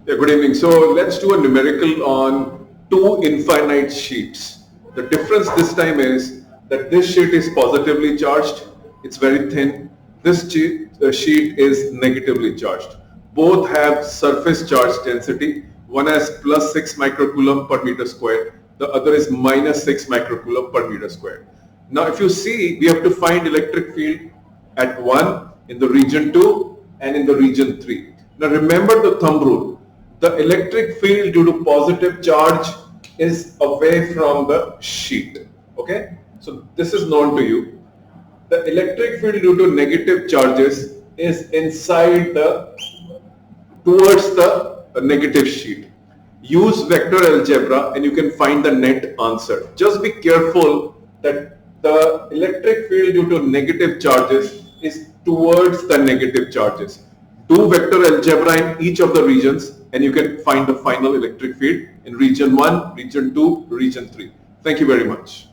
Yeah, good evening. So let's do a numerical on two infinite sheets. The difference this time is that this sheet is positively charged. It's very thin. This sheet is negatively charged. Both have surface charge density. One has plus 6 microcoulomb per meter square. The other is minus 6 microcoulomb per meter square. Now, if you see, we have to find electric field at 1, in the region 2, and in the region 3. Now, remember the thumb rule. The electric field due to positive charge is away from the sheet. Okay, so this is known to you. The electric field due to negative charges is inside towards the negative sheet. Use vector algebra and you can find the net answer. Just be careful that the electric field due to negative charges is towards the negative charges. Do vector algebra in each of the regions and you can find the final electric field in region 1, region 2, region 3. Thank you very much.